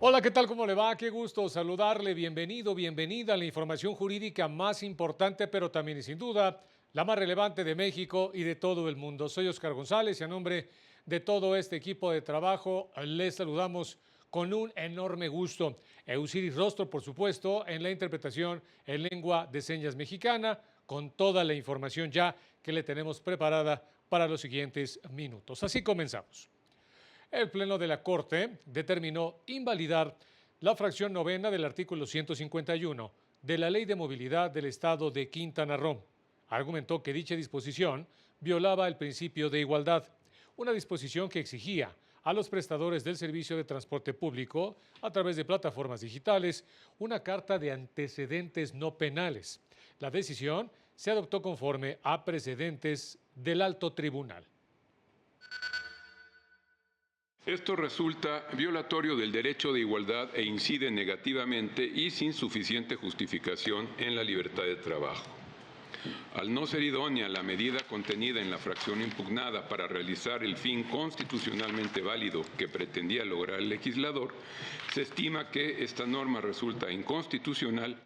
Hola, ¿qué tal? ¿Cómo le va? Qué gusto saludarle. Bienvenido, bienvenida a la información jurídica más importante, pero también y sin duda la más relevante de México y de todo el mundo. Soy Oscar González y a nombre de todo este equipo de trabajo les saludamos con un enorme gusto. Eusiris Rostro, por supuesto, en la interpretación en lengua de señas mexicana, con toda la información ya que le tenemos preparada para los siguientes minutos. Así comenzamos. El Pleno de la Corte determinó invalidar la fracción novena del artículo 151 de la Ley de Movilidad del Estado de Quintana Roo. Argumentó que dicha disposición violaba el principio de igualdad, una disposición que exigía a los prestadores del servicio de transporte público, a través de plataformas digitales, una carta de antecedentes no penales. La decisión se adoptó conforme a precedentes del Alto Tribunal. Esto resulta violatorio del derecho de igualdad e incide negativamente y sin suficiente justificación en la libertad de trabajo. Al no ser idónea la medida contenida en la fracción impugnada para realizar el fin constitucionalmente válido que pretendía lograr el legislador, se estima que esta norma resulta inconstitucional.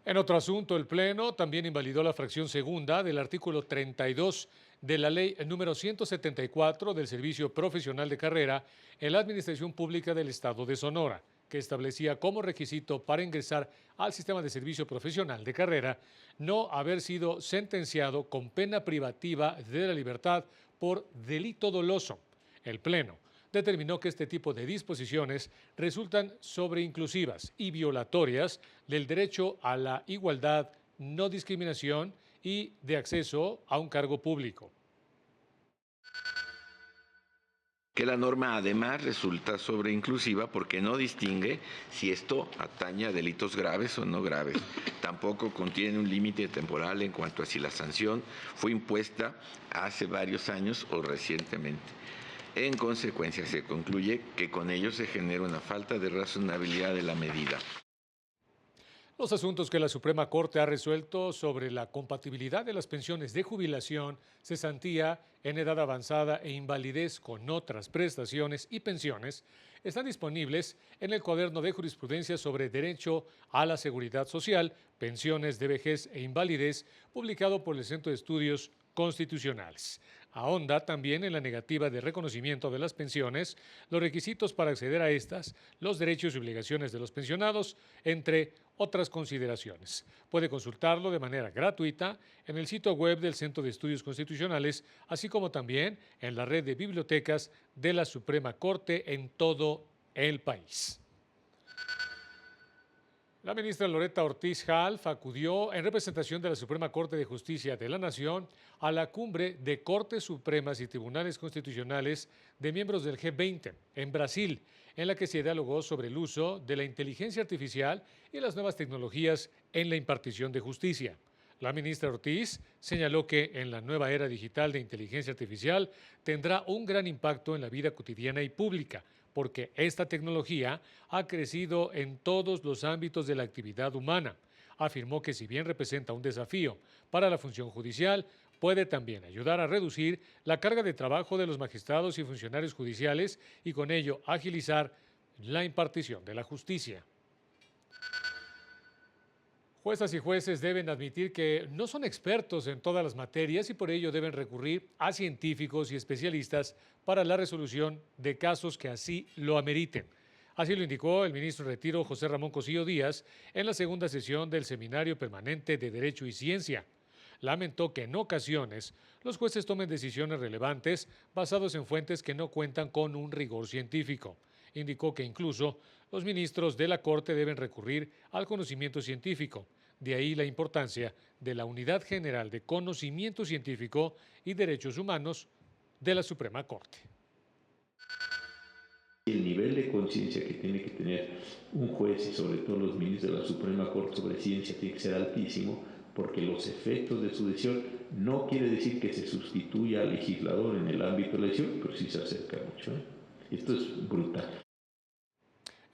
En otro asunto, el Pleno también invalidó la fracción segunda del artículo 32 de la Ley número 174 del Servicio Profesional de Carrera en la Administración Pública del Estado de Sonora, que establecía como requisito para ingresar al sistema de servicio profesional de carrera no haber sido sentenciado con pena privativa de la libertad por delito doloso. El Pleno determinó que este tipo de disposiciones resultan sobreinclusivas y violatorias del derecho a la igualdad, no discriminación y de acceso a un cargo público. Que la norma además resulta sobreinclusiva porque no distingue si esto atañe a delitos graves o no graves. Tampoco contiene un límite temporal en cuanto a si la sanción fue impuesta hace varios años o recientemente. En consecuencia, se concluye que con ello se genera una falta de razonabilidad de la medida. Los asuntos que la Suprema Corte ha resuelto sobre la compatibilidad de las pensiones de jubilación, cesantía en edad avanzada e invalidez con otras prestaciones y pensiones están disponibles en el cuaderno de jurisprudencia sobre derecho a la seguridad social, pensiones de vejez e invalidez, publicado por el Centro de Estudios Constitucionales. Ahonda también en la negativa de reconocimiento de las pensiones, los requisitos para acceder a estas, los derechos y obligaciones de los pensionados, entre otras consideraciones. Puede consultarlo de manera gratuita en el sitio web del Centro de Estudios Constitucionales, así como también en la red de bibliotecas de la Suprema Corte en todo el país. La ministra Loretta Ortiz Half acudió en representación de la Suprema Corte de Justicia de la Nación a la cumbre de Cortes Supremas y Tribunales Constitucionales de miembros del G20 en Brasil, en la que se dialogó sobre el uso de la inteligencia artificial y las nuevas tecnologías en la impartición de justicia. La ministra Ortiz señaló que en la nueva era digital de inteligencia artificial tendrá un gran impacto en la vida cotidiana y pública, porque esta tecnología ha crecido en todos los ámbitos de la actividad humana. Afirmó que si bien representa un desafío para la función judicial, puede también ayudar a reducir la carga de trabajo de los magistrados y funcionarios judiciales y con ello agilizar la impartición de la justicia. Juezas y jueces deben admitir que no son expertos en todas las materias y por ello deben recurrir a científicos y especialistas para la resolución de casos que así lo ameriten. Así lo indicó el ministro en retiro José Ramón Cosío Díaz en la segunda sesión del Seminario Permanente de Derecho y Ciencia. Lamentó que en ocasiones los jueces tomen decisiones relevantes basados en fuentes que no cuentan con un rigor científico. Indicó que incluso los ministros de la Corte deben recurrir al conocimiento científico. De ahí la importancia de la Unidad General de Conocimiento Científico y Derechos Humanos de la Suprema Corte. El nivel de conciencia que tiene que tener un juez y sobre todo los ministros de la Suprema Corte sobre ciencia tiene que ser altísimo, porque los efectos de su decisión no quiere decir que se sustituya al legislador en el ámbito de la decisión, pero sí se acerca mucho. Esto es brutal.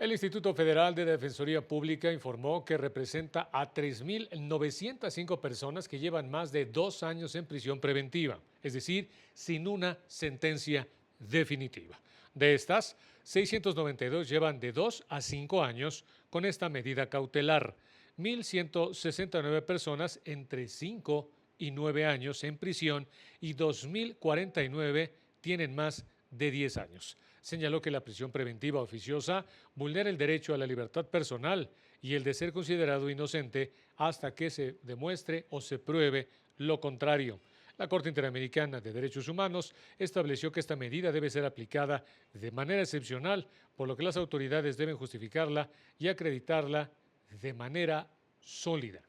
El Instituto Federal de Defensoría Pública informó que representa a 3.905 personas que llevan más de 2 años en prisión preventiva, es decir, sin una sentencia definitiva. De estas, 692 llevan de 2 a 5 años con esta medida cautelar, 1.169 personas entre 5 y 9 años en prisión y 2.049 tienen más de 10 años. Señaló que la prisión preventiva oficiosa vulnera el derecho a la libertad personal y el de ser considerado inocente hasta que se demuestre o se pruebe lo contrario. La Corte Interamericana de Derechos Humanos estableció que esta medida debe ser aplicada de manera excepcional, por lo que las autoridades deben justificarla y acreditarla de manera sólida.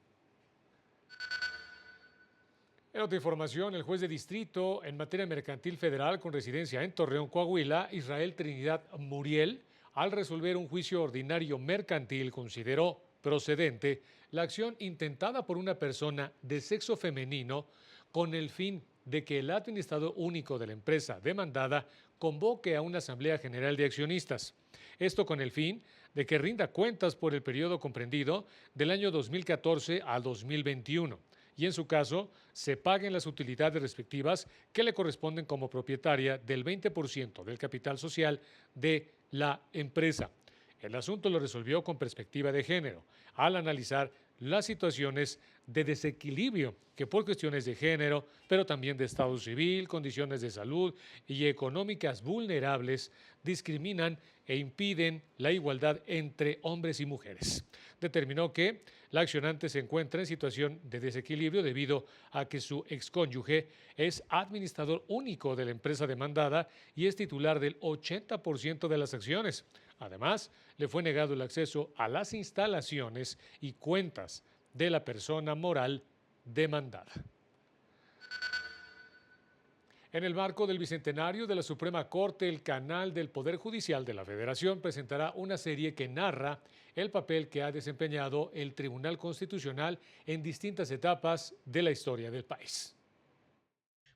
En otra información, el juez de distrito en materia mercantil federal con residencia en Torreón, Coahuila, Israel Trinidad Muriel, al resolver un juicio ordinario mercantil, consideró procedente la acción intentada por una persona de sexo femenino con el fin de que el administrador único de la empresa demandada convoque a una asamblea general de accionistas. Esto con el fin de que rinda cuentas por el periodo comprendido del año 2014 al 2021 y en su caso se paguen las utilidades respectivas que le corresponden como propietaria del 20% del capital social de la empresa. El asunto lo resolvió con perspectiva de género, al analizar las situaciones de desequilibrio que por cuestiones de género, pero también de estado civil, condiciones de salud y económicas vulnerables, discriminan e impiden la igualdad entre hombres y mujeres. Determinó que la accionante se encuentra en situación de desequilibrio debido a que su excónyuge es administrador único de la empresa demandada y es titular del 80% de las acciones. Además, le fue negado el acceso a las instalaciones y cuentas de la persona moral demandada. En el marco del bicentenario de la Suprema Corte, el canal del Poder Judicial de la Federación presentará una serie que narra el papel que ha desempeñado el Tribunal Constitucional en distintas etapas de la historia del país.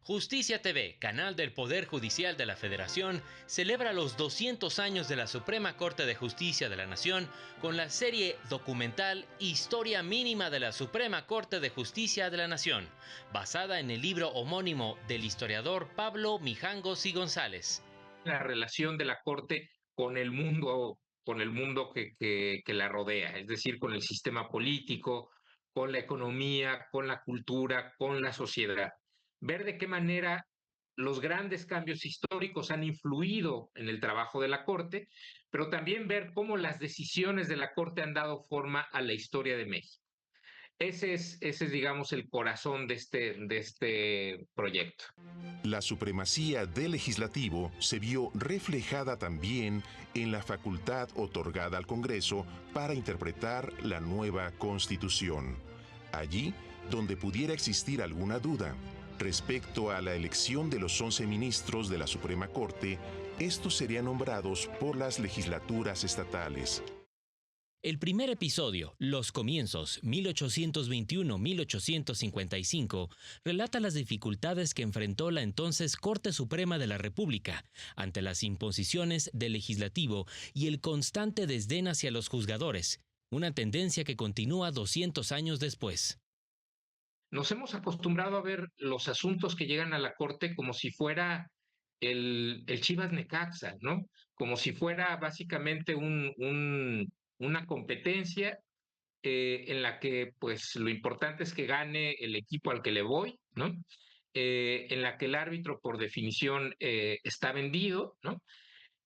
Justicia TV, canal del Poder Judicial de la Federación, celebra los 200 años de la Suprema Corte de Justicia de la Nación con la serie documental Historia Mínima de la Suprema Corte de Justicia de la Nación, basada en el libro homónimo del historiador Pablo Mijangos y González. La relación de la Corte con el mundo que la rodea, es decir, con el sistema político, con la economía, con la cultura, con la sociedad. Ver de qué manera los grandes cambios históricos han influido en el trabajo de la Corte, pero también ver cómo las decisiones de la Corte han dado forma a la historia de México. Ese es, digamos, el corazón de este proyecto. La supremacía del legislativo se vio reflejada también en la facultad otorgada al Congreso para interpretar la nueva Constitución. Allí donde pudiera existir alguna duda respecto a la elección de los 11 ministros de la Suprema Corte, estos serían nombrados por las legislaturas estatales. El primer episodio, Los Comienzos, 1821-1855, relata las dificultades que enfrentó la entonces Corte Suprema de la República ante las imposiciones del legislativo y el constante desdén hacia los juzgadores, una tendencia que continúa 200 años después. Nos hemos acostumbrado a ver los asuntos que llegan a la Corte como si fuera el Chivas Necaxa, ¿no? Como si fuera básicamente una competencia en la que pues lo importante es que gane el equipo al que le voy, ¿no? En la que el árbitro por definición está vendido, ¿no?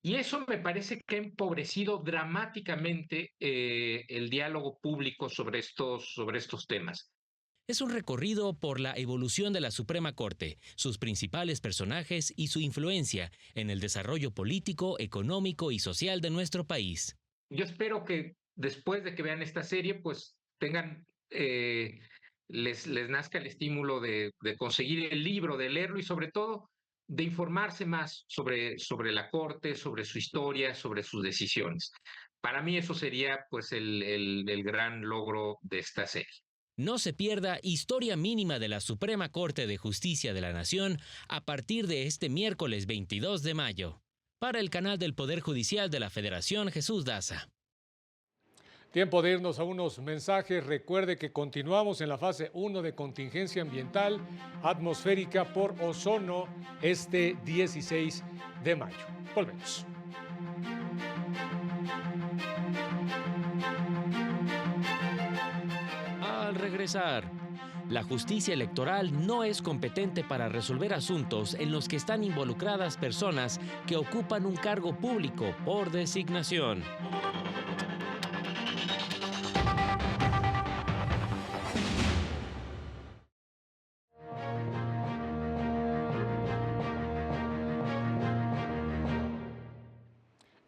Y eso me parece que ha empobrecido dramáticamente el diálogo público sobre estos temas. Es un recorrido por la evolución de la Suprema Corte, sus principales personajes y su influencia en el desarrollo político, económico y social de nuestro país. Yo espero que después de que vean esta serie, pues tengan, les nazca el estímulo de conseguir el libro, de leerlo y sobre todo de informarse más sobre la Corte, sobre su historia, sobre sus decisiones. Para mí eso sería pues el gran logro de esta serie. No se pierda Historia Mínima de la Suprema Corte de Justicia de la Nación a partir de este miércoles 22 de mayo. Para el canal del Poder Judicial de la Federación, Jesús Daza. Tiempo de irnos a unos mensajes. Recuerde que continuamos en la fase 1 de contingencia ambiental atmosférica por ozono este 16 de mayo. Volvemos. regresar. La justicia electoral no es competente para resolver asuntos en los que están involucradas personas que ocupan un cargo público por designación.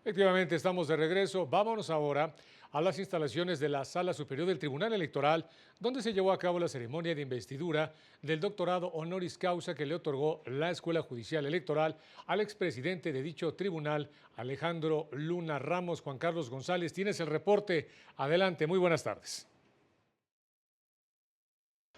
Efectivamente, estamos de regreso. Vámonos ahora a las instalaciones de la Sala Superior del Tribunal Electoral, donde se llevó a cabo la ceremonia de investidura del doctorado honoris causa que le otorgó la Escuela Judicial Electoral al expresidente de dicho tribunal, Alejandro Luna Ramos. Juan Carlos González, tienes el reporte. Adelante, muy buenas tardes.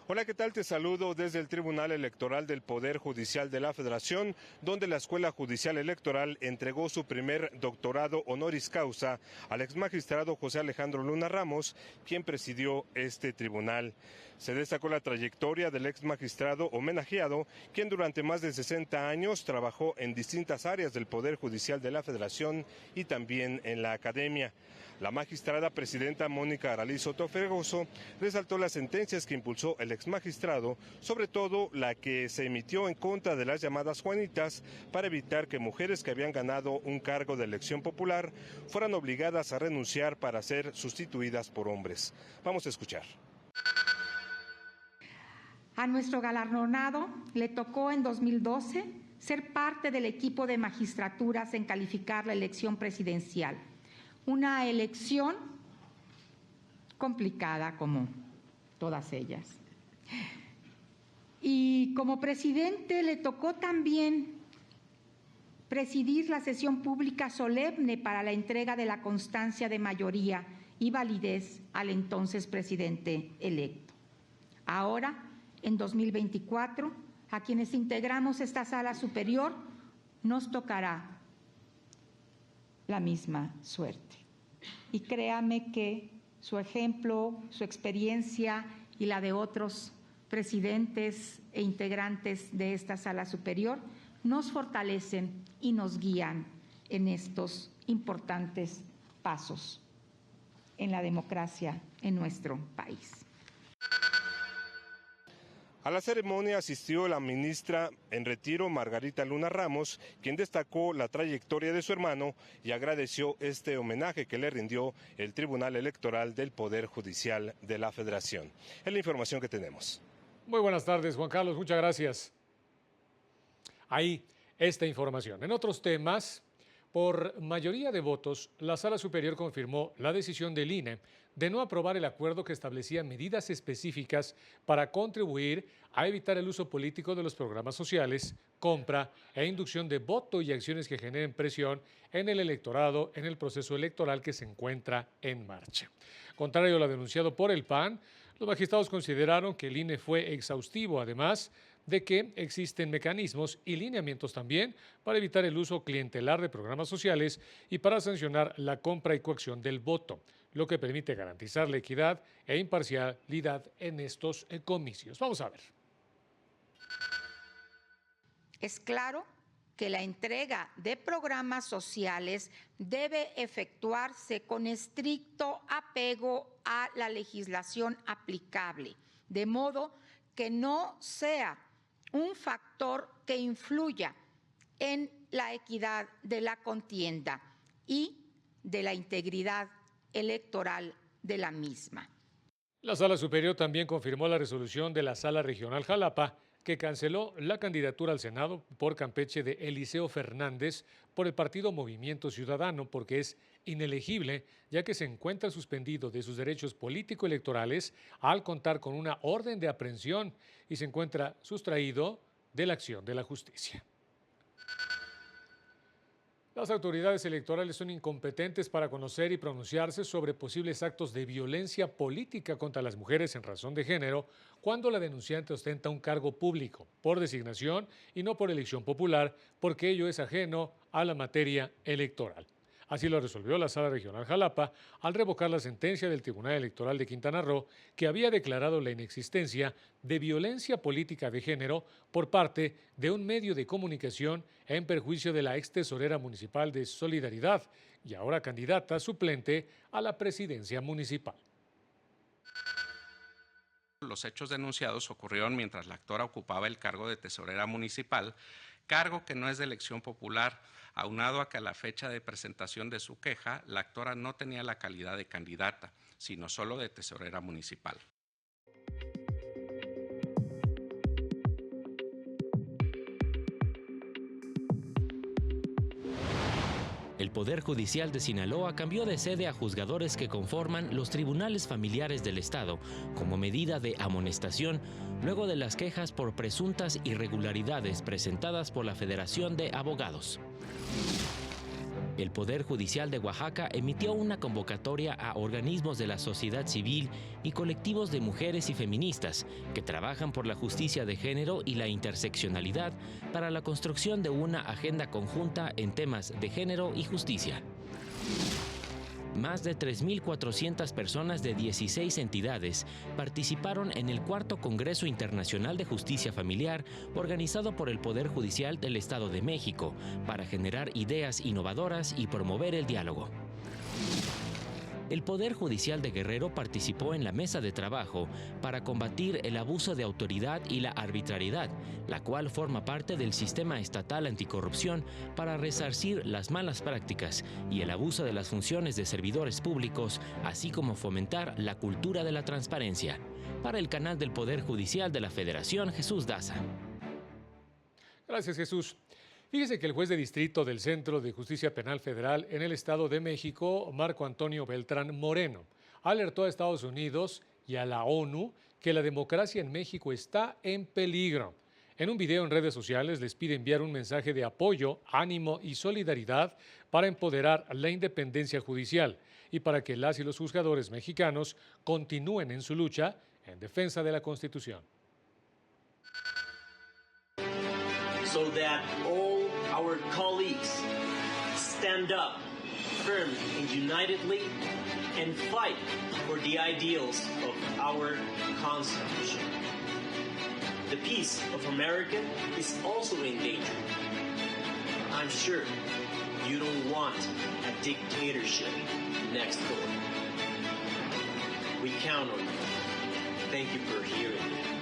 Hola, ¿qué tal? Te saludo desde el Tribunal Electoral del Poder Judicial de la Federación, donde la Escuela Judicial Electoral entregó su primer doctorado honoris causa al exmagistrado José Alejandro Luna Ramos, quien presidió este tribunal. Se destacó la trayectoria del exmagistrado homenajeado, quien durante más de 60 años trabajó en distintas áreas del Poder Judicial de la Federación y también en la academia. La magistrada presidenta Mónica Aralí Soto Fregoso resaltó las sentencias que impulsó el exmagistrado, sobre todo la que se emitió en contra de las llamadas Juanitas, para evitar que mujeres que habían ganado un cargo de elección popular fueran obligadas a renunciar para ser sustituidas por hombres. Vamos a escuchar. A nuestro galardonado le tocó en 2012 ser parte del equipo de magistraturas en calificar la elección presidencial. Una elección complicada como todas ellas. Y como presidente le tocó también presidir la sesión pública solemne para la entrega de la constancia de mayoría y validez al entonces presidente electo. Ahora, en 2024, a quienes integramos esta sala superior, nos tocará la misma suerte. Y créame que su ejemplo, su experiencia y la de otros presidentes e integrantes de esta sala superior nos fortalecen y nos guían en estos importantes pasos en la democracia en nuestro país. A la ceremonia asistió la ministra en retiro, Margarita Luna Ramos, quien destacó la trayectoria de su hermano y agradeció este homenaje que le rindió el Tribunal Electoral del Poder Judicial de la Federación. Es la información que tenemos. Muy buenas tardes, Juan Carlos, muchas gracias. Ahí esta información. En otros temas, por mayoría de votos, la Sala Superior confirmó la decisión del INE de no aprobar el acuerdo que establecía medidas específicas para contribuir a evitar el uso político de los programas sociales, compra e inducción de voto y acciones que generen presión en el electorado en el proceso electoral que se encuentra en marcha. Contrario a lo denunciado por el PAN, los magistrados consideraron que el INE fue exhaustivo, además de que existen mecanismos y lineamientos también para evitar el uso clientelar de programas sociales y para sancionar la compra y coacción del voto, lo que permite garantizar la equidad e imparcialidad en estos comicios. Vamos a ver. Es claro que la entrega de programas sociales debe efectuarse con estricto apego a la legislación aplicable, de modo que no sea un factor que influya en la equidad de la contienda y de la integridad electoral de la misma. La Sala Superior también confirmó la resolución de la Sala Regional Jalapa, que canceló la candidatura al Senado por Campeche de Eliseo Fernández por el partido Movimiento Ciudadano, porque es inelegible, ya que se encuentra suspendido de sus derechos político-electorales al contar con una orden de aprehensión y se encuentra sustraído de la acción de la justicia. Las autoridades electorales son incompetentes para conocer y pronunciarse sobre posibles actos de violencia política contra las mujeres en razón de género cuando la denunciante ostenta un cargo público por designación y no por elección popular, porque ello es ajeno a la materia electoral. Así lo resolvió la Sala Regional Jalapa al revocar la sentencia del Tribunal Electoral de Quintana Roo, que había declarado la inexistencia de violencia política de género por parte de un medio de comunicación en perjuicio de la ex tesorera municipal de Solidaridad y ahora candidata suplente a la presidencia municipal. Los hechos denunciados ocurrieron mientras la actora ocupaba el cargo de tesorera municipal, cargo que no es de elección popular, aunado a que a la fecha de presentación de su queja, la actora no tenía la calidad de candidata, sino solo de tesorera municipal. El Poder Judicial de Sinaloa cambió de sede a juzgadores que conforman los tribunales familiares del Estado como medida de amonestación luego de las quejas por presuntas irregularidades presentadas por la Federación de Abogados. El Poder Judicial de Oaxaca emitió una convocatoria a organismos de la sociedad civil y colectivos de mujeres y feministas que trabajan por la justicia de género y la interseccionalidad para la construcción de una agenda conjunta en temas de género y justicia. Más de 3.400 personas de 16 entidades participaron en el cuarto Congreso Internacional de Justicia Familiar organizado por el Poder Judicial del Estado de México para generar ideas innovadoras y promover el diálogo. El Poder Judicial de Guerrero participó en la mesa de trabajo para combatir el abuso de autoridad y la arbitrariedad, la cual forma parte del sistema estatal anticorrupción para resarcir las malas prácticas y el abuso de las funciones de servidores públicos, así como fomentar la cultura de la transparencia. Para el canal del Poder Judicial de la Federación, Jesús Daza. Gracias, Jesús. Fíjese que el juez de distrito del Centro de Justicia Penal Federal en el Estado de México, Marco Antonio Beltrán Moreno, alertó a Estados Unidos y a la ONU que la democracia en México está en peligro. En un video en redes sociales les pide enviar un mensaje de apoyo, ánimo y solidaridad para empoderar la independencia judicial y para que las y los juzgadores mexicanos continúen en su lucha en defensa de la Constitución. So that all our colleagues stand up firm and unitedly and fight for the ideals of our Constitution. The peace of America is also in danger. I'm sure you don't want a dictatorship next door. We count on you. Thank you for hearing me.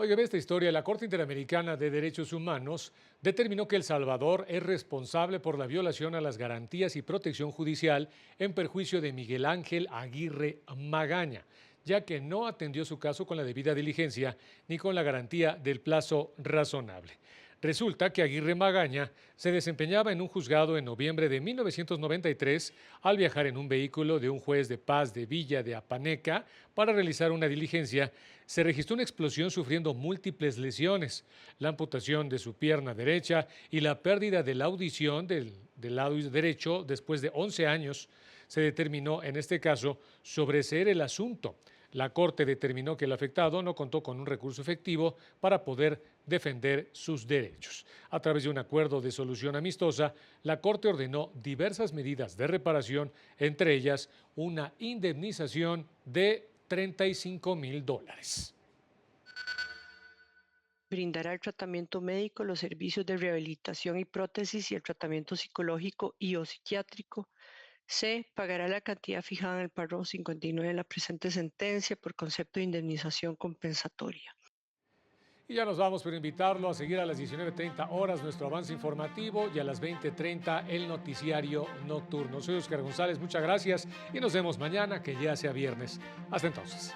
Oiga, ve esta historia. La Corte Interamericana de Derechos Humanos determinó que El Salvador es responsable por la violación a las garantías y protección judicial en perjuicio de Miguel Ángel Aguirre Magaña, ya que no atendió su caso con la debida diligencia ni con la garantía del plazo razonable. Resulta que Aguirre Magaña se desempeñaba en un juzgado en noviembre de 1993 al viajar en un vehículo de un juez de paz de Villa de Apaneca para realizar una diligencia. Se registró una explosión sufriendo múltiples lesiones, la amputación de su pierna derecha y la pérdida de la audición del lado derecho después de 11 años. Se determinó en este caso sobreseer el asunto. La Corte determinó que el afectado no contó con un recurso efectivo para poder defender sus derechos. A través de un acuerdo de solución amistosa, la Corte ordenó diversas medidas de reparación, entre ellas una indemnización de $35,000. Brindará el tratamiento médico, los servicios de rehabilitación y prótesis y el tratamiento psicológico y o psiquiátrico. C. Pagará la cantidad fijada en el párrafo 59 de la presente sentencia por concepto de indemnización compensatoria. Y ya nos vamos, pero invitarlo a seguir a las 19:30 horas nuestro avance informativo y a las 20:30 el noticiario nocturno. Soy Oscar González, muchas gracias y nos vemos mañana, que ya sea viernes. Hasta entonces.